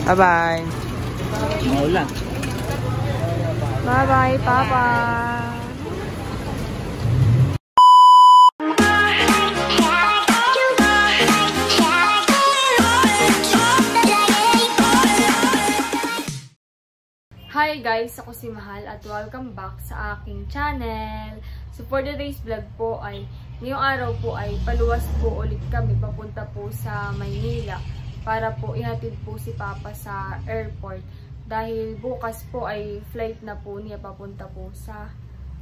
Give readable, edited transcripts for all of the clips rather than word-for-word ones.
Bye-bye. Maulan. Bye-bye, Papa. Hi guys! Ako si Mahal at welcome back sa aking channel. So for today's vlog po ay, ngayong araw po ay paluwas po ulit kami papunta po sa Maynila para po ihatid po si Papa sa airport. Dahil bukas po ay flight na po niya papunta po sa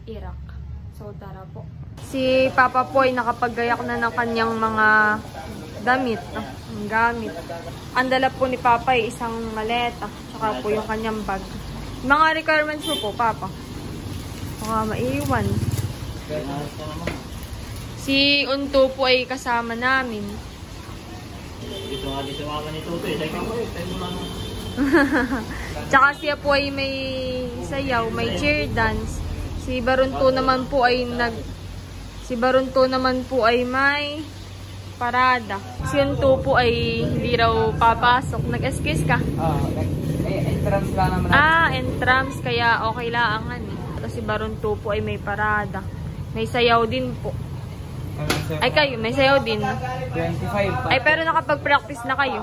Iraq. So tara po. Si Papa po ay nakapaggayak na ng kanyang mga damit, gamit. Ang dala po ni Papa ay isang maleta, tsaka po yung kanyang bag. Mga requirements mo po, Papa? Baka maiwan. Si Unto po ay kasama namin. Dito nga dito mama ni Toto eh. Tsaka siya po ay may sayaw, may cheer dance. Si Barunto naman po ay may parada. Si Unto po ay hindi raw papasok. Nag-excuse ka? Entrance lang naman. Entrance. Kaya okay lang eh. Tapos si Barunto po ay may parada. May sayaw din po. Ay kayo, may sayaw din. 25. Ay pero nakapag-practice na kayo.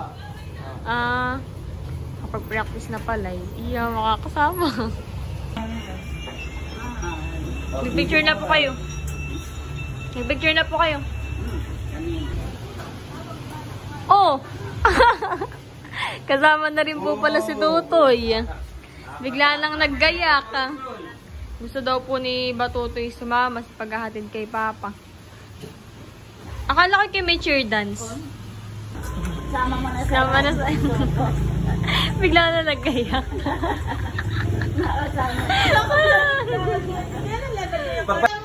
Nakapag-practice na pala eh. Iya, makakasama. Nag-picture na po kayo. Nag-picture na po kayo. Oh! Kasama na rin po pala si Tutoy. Bigla nang naggayak. Gusto daw po ni Batutoy sumama sa paghahatid kay Papa. Akala ko kayo may cheer dance. Sama na sa... Bigla na naggayak.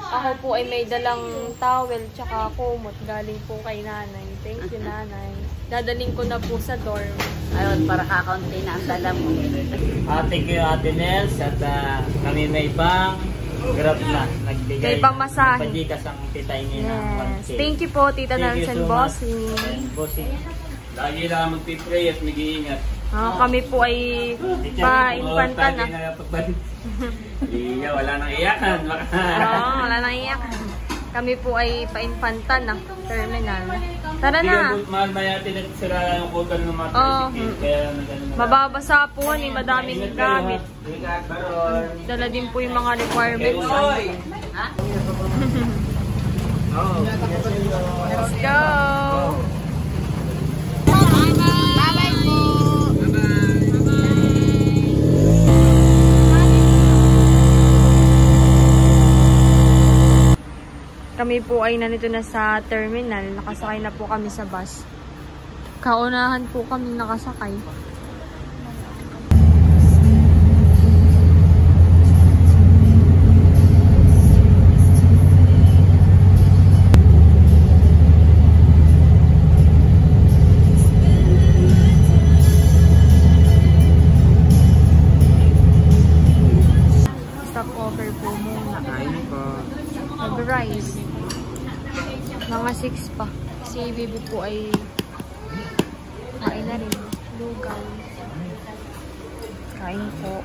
Ako po ay may dalang towel tsaka kumot galing po kay nanay. Thank you, nanay. Dadaling ko na po sa dorm. Ayun, para kakaunti na ang dala mo. Thank you, Ate Nels. At kami may pang grab na. Nagbigay. May pamasahe. Pajikas ang titay niya ng 1K. Thank you po, Tita Nelson Bossing. Bossing. Lagi lang magpipray at mag-iingat. Kami po ay pa-infanta na. Iya, wala nang iyakan. Wala nang iyakan. Kami po ay pa-infanta na. Terminal. Tara na. Mahal na yatin at sira yung kulkan ng mga tricycle. Mababasa po ni madaming gamit. Dala din po yung mga requirements. Let's go! Bye-bye po! Kami po ay nandito na sa terminal. Nakasakay na po kami sa bus. Kaunahan po kami nakasakay. Stop over po muna. Mag-rice. Mga 6 pa. Si Bibi po ay kain na rin. Lugaw. Kain po.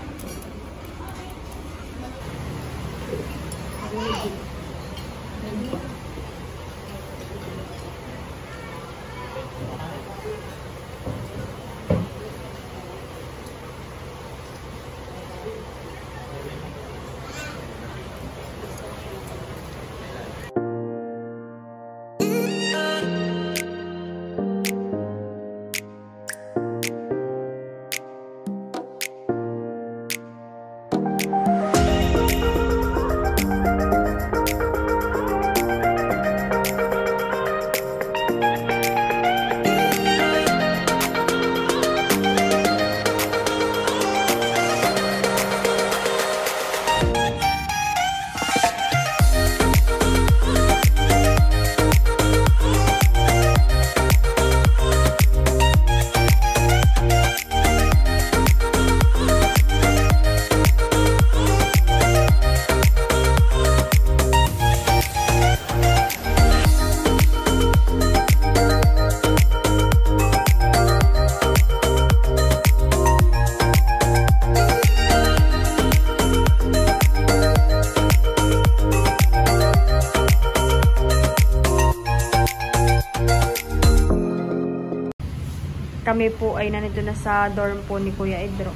kami po ay nandito na sa dorm po ni Kuya Edro.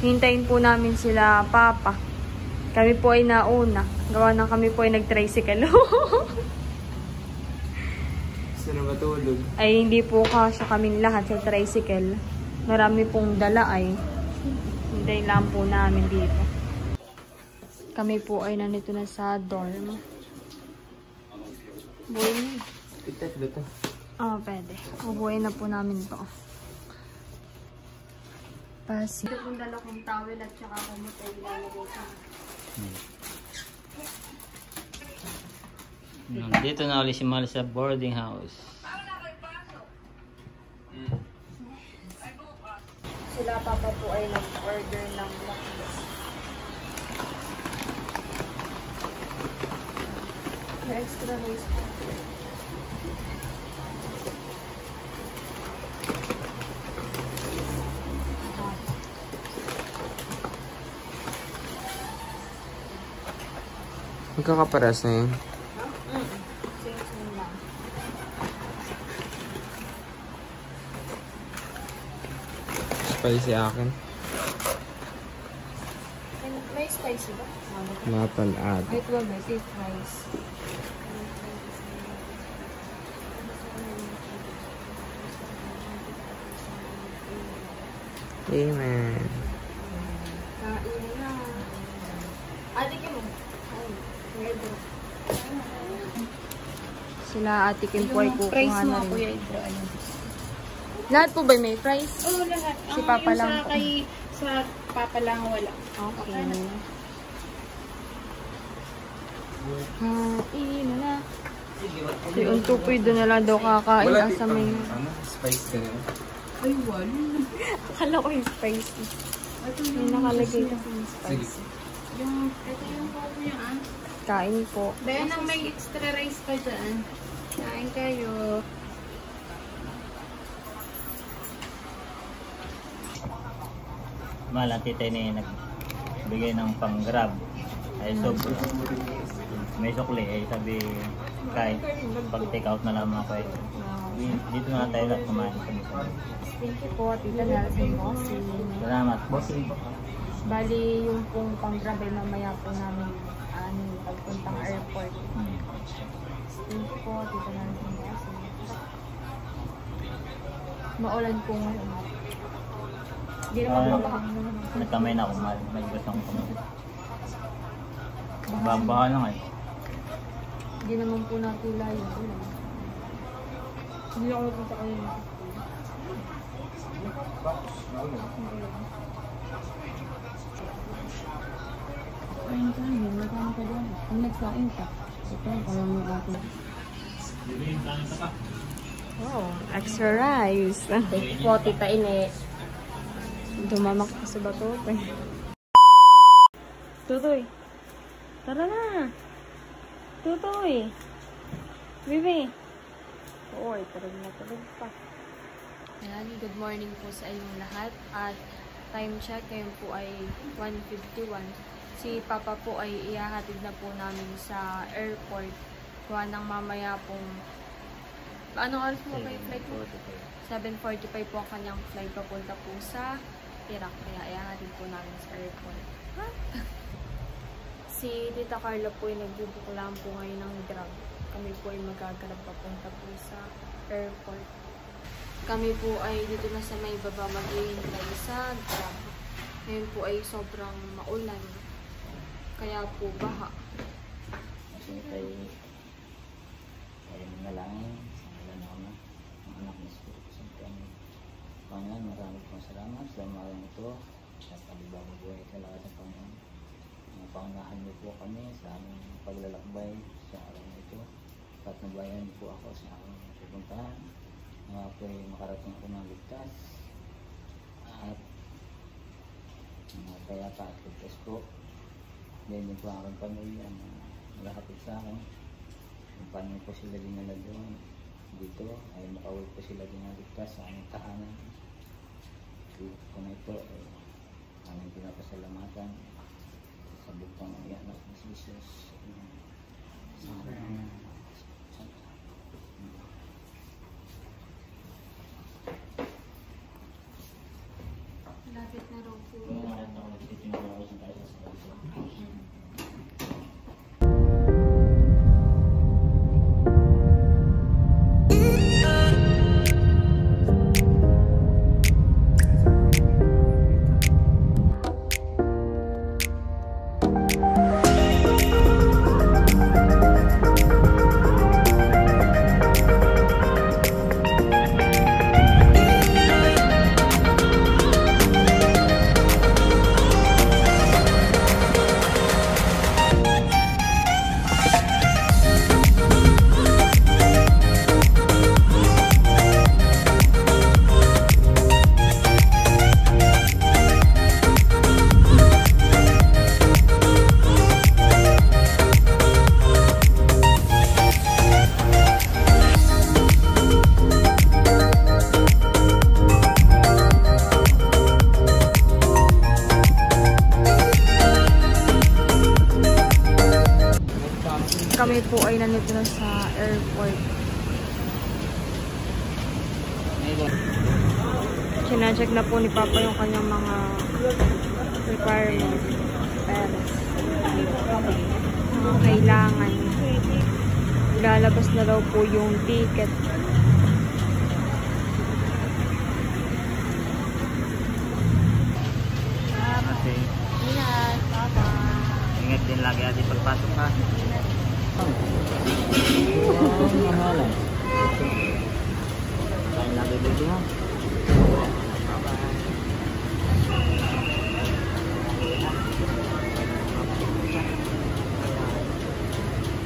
Hintayin po namin sila Papa. Kami po ay nauna. Gawa ng kami po ay nag-tricycle. Gusto na matulog. Ay hindi po kasya kaming lahat sa tricycle. Marami pong dala ay. Hintayin lang po namin dito. Kami po ay nandito na sa dorm. Buhay. Itat ba ito? Oo, pwede. Ubuhin na po namin to. Pasi. Ito pong dala kong towel at saka kumot ay ilalagay ka. Dito na ulit si Mal sa boarding house. Sila Papa po ay nag-order ng lakbas. May extra rice po. Magkakaparas na yun. Same lang. Spicy akin. May spicy ba? Mapal at. Wait, one minute. It's rice. Amen. Kain na. Ate Kim mo. Sila Ate Kim po ay kukuha na rin. Lahat po ba may fries? Oo, lahat. Si Papa lang po. Sa Papa lang wala. Okay. Kain na. Si Untupoy doon na lang daw kakain sa may... Ano? Spice ka na. Ay, wala. Akala ko yung spicy. May nakalagay kasi yung spicy. Ito yung photo niya, ah. Kain po. Bayan ang may extra rice pa dyan. Kain kayo. Mal, ang titay ni nagbigay ng pang-grab. Ay sobra. May sukli. Ay sabi, kahit pag-take out na lang mga kayo. Dito na lang tayo lahat kumain. Thank you po, Tita Nelson Bossing. Salamat. Bossing. Bali, yung pong pang-grabe mamaya po namin pagpuntang airport. Thank you po, Tita Nelson Bossing. Maulan po ngayon. Hindi naman po baka. Nagkamay na ako, Mal. May gusto akong kamay. Babaha na ngayon. Hindi naman po natila yung ulan. Hindi ako punta kayo. Ayun ka, magkano ka doon? Ang nagsain ka. Ito, parang may atin. Oh, extra rice. Thank you po, Tita Ine. Dumamak pa sa bato. Tutoy. Tara na. Tutoy. Bibi. Oy, tarag na tarag pa. Ayan, good morning po sa inyong lahat. At time check, ngayon po ay 1:51. Si Papa po ay ihahatid na po namin sa airport. Kuha ng mamaya pong... Anong oras mo ba yung flight po? 7:45 po ang kanyang flight papunta po sa Iraq. Kaya ihahatid po namin sa airport. Ha? Si Tita Carla po ay nagbubook lang po ngayon ng Grab. Kami po ay magagarap papunta po sa airport. Kami po ay dito na sa may baba maghihintay sa Grab. Ngayon po ay sobrang maulan. Kaya po baha. Kasi tayo ay manalangin. Sangalan ako na ang anak ng Espiritu Santo. Panginoon, maraming pong salamat sa mga ito. At palibang buhay sa lahat ng Panginoon. Pangunahan niyo po kami sa aming paglalakbay sa araw na ito. At nabayan niyo po ako sa aming pupuntahan. Mga po ay makarating ako ng ligtas. At payapa at ligtas po. Ganyan din po ang aking pamilya na naghahatid sa akin. Kung paano po sila dinala doon dito ay makauwi po sila dinaligtas sa aming tahanan. Kung ito ay aming pinapasalamatan sa bukang anak ng Jesus. init na sa airport. Kina-check na po ni Papa yung kanyang mga requirements. Mga kailangan. Lalabas na daw po yung ticket. Okay. Ingat, Papa. Ingat din lagi ate pagpasok ha. Mahalan. Kain lagi dito ha.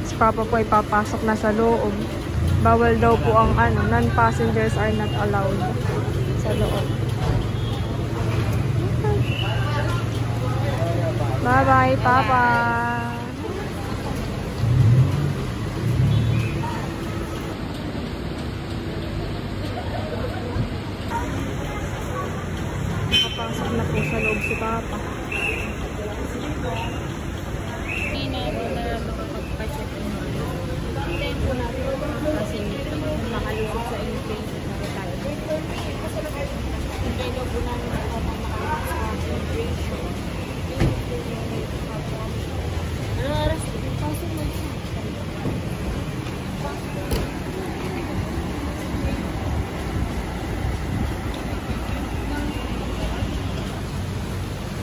Si Papa po ay papasok na sa loob. Bawal daw po ang non-passengers are not allowed sa loob. Bye-bye, Papa! Nakapasok na po sa loob si Papa. Hindi na ako na makapagpa-check-in. Hintayin po natin kasi nakalusot sa immigration na tayo. Hintayin daw po namin makapag sa immigration. Anong oras? Pasok mo siya.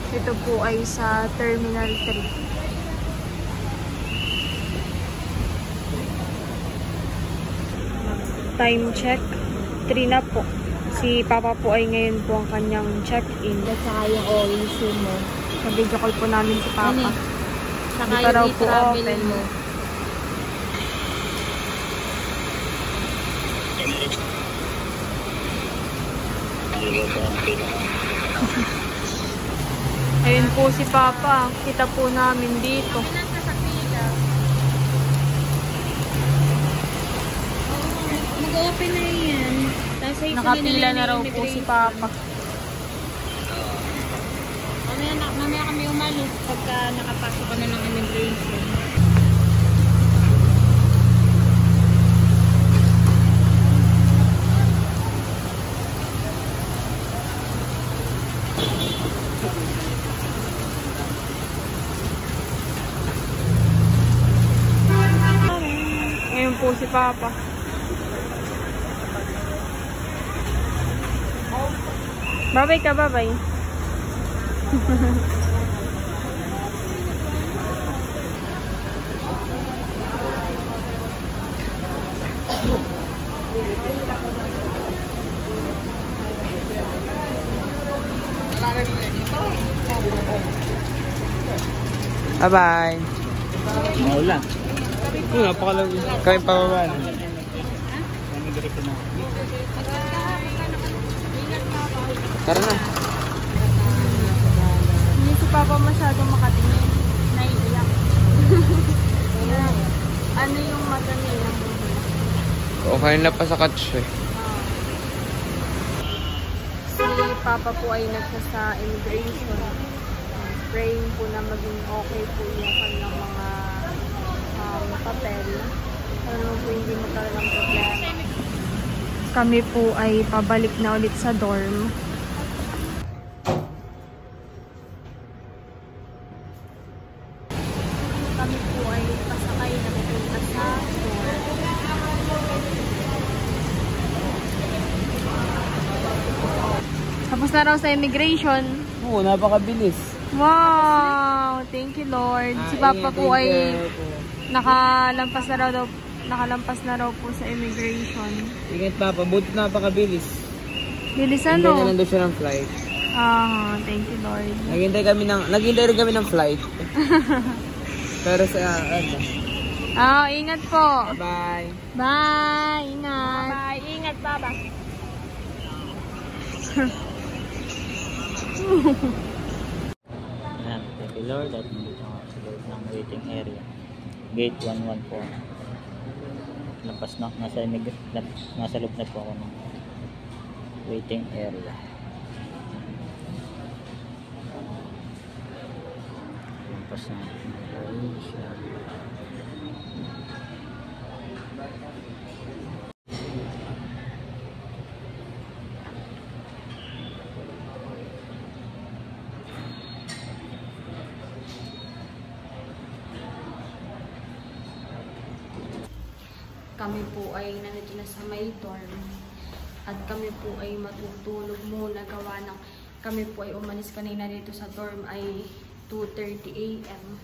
Ito po ay sa Terminal 3. Time check. 3 na po. Si Papa po ay ngayon po ang kanyang check-in. At saka yung OEC mo. Nabidyo call po namin si Papa. Saka Hindi pa raw yung po travel open. mo. Ayun po si Papa. Kita po namin dito. Mag-open na yan. Tapos ay Nakapila na raw po si Papa. Mamaya kami umalis pagka nakapasok ka na ng immigration. Ngayon po si Papa. Babay ka, babay. Bye-bye. Maulan. Napakalagi. Kami pababa na. Kami dirito na. Tara na. Hindi si Papa masyadong makatingin. Naiiyak. Ano yung mata niya? Okay na pa sa catch eh. Si Papa po ay nasa sa immigration. Praying po na maging okay po yung kanyang mga papel. Ano po hindi mo talagang problema. Kami po ay pabalik na ulit sa dorm. Kami po ay pasakay na pupunta sa dorm. Tapos na raw sa immigration. Oo, napakabilis. Wow! Thank you, Lord. Si Papa po ay nakalampas na raw po sa immigration. Ingat Papa, buti napakabilis. Bilis Hintay na ano? lang daw siya ng flight. Thank you, Lord. Naghintay rin kami ng flight. Pero sa Ingat po. bye. Bye! Ingat. Bye. Ingat, Papa. Ayan, thank you Lord at nandito ako sa loob ng waiting area. Gate 114. Nasa loob na po ako ng waiting area. Lampas na. Kami po ay nandito na sa may dorm. At kami po ay matutulog muna gawa ng kami po ay umalis kanina dito sa dorm ay 2:30 AM.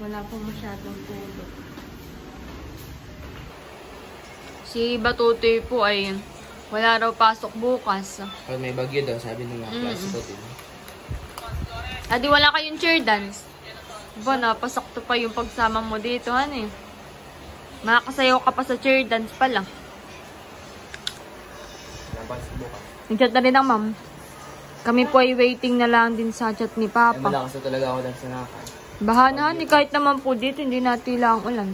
Wala po masyadong tulog. Si Batutoy po ay wala raw pasok bukas. Pag may bagyo daw, sabi ng mga klase ko din. Adi wala kayong cheer dance. Ba, napasakto pa yung pagsama mo dito, ano eh. Makakasayaw ka pa sa cheer dance pala. Nag-chat na rin ang ma'am. Kami po ay waiting na lang din sa chat ni Ay, Papa. malakas na talaga ako lang sa nakakay. Bahana, ni kahit naman po dito, hindi natila ang ulan.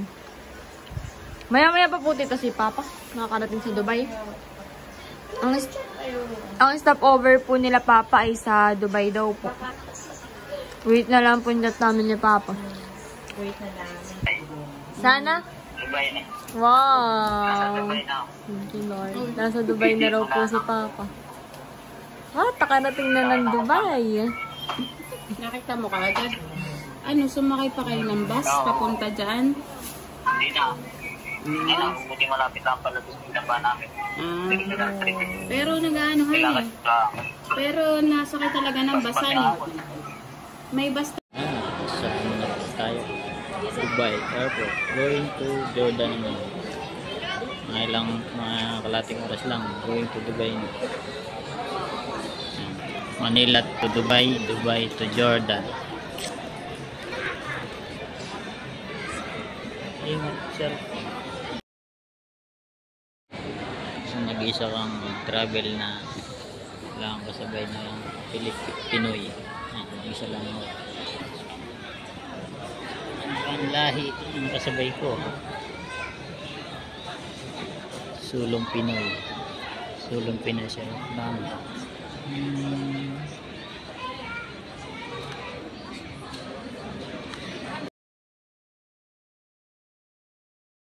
Maya-maya pa po dito si Papa. Nakakarating sa Dubai. Ang stopover po nila Papa ay sa Dubai daw po. Wait na lang po yung chat namin ni Papa. Wait na lang. Sana? Dubai na. Wow! Dubai na. Thank you, Lord. Nasa Dubai na raw po si Papa. Nakarating na ng Dubai. Nakita mo ka agad? Ano, sumakay pa kayo ng bus papunta dyan? Hindi na. Hindi na. Buti malapit lang pala doon yung ba namin. Pero nag-ano Kailangan kayo? sa... Pero nasakay talaga ng bus, ano? May bus. Sa na tayo. Dubai Airport. Going to Jordan naman. Mga ilang mga kalating oras lang. Going to Dubai. Manila to Dubai. Dubai to Jordan. So nag-isa kang travel na lang kasabay na Pinoy. Isa lang ako. Ang lahi ang kasabay ko. Sulong Pinoy. Sulong Pinoy siya. Bang.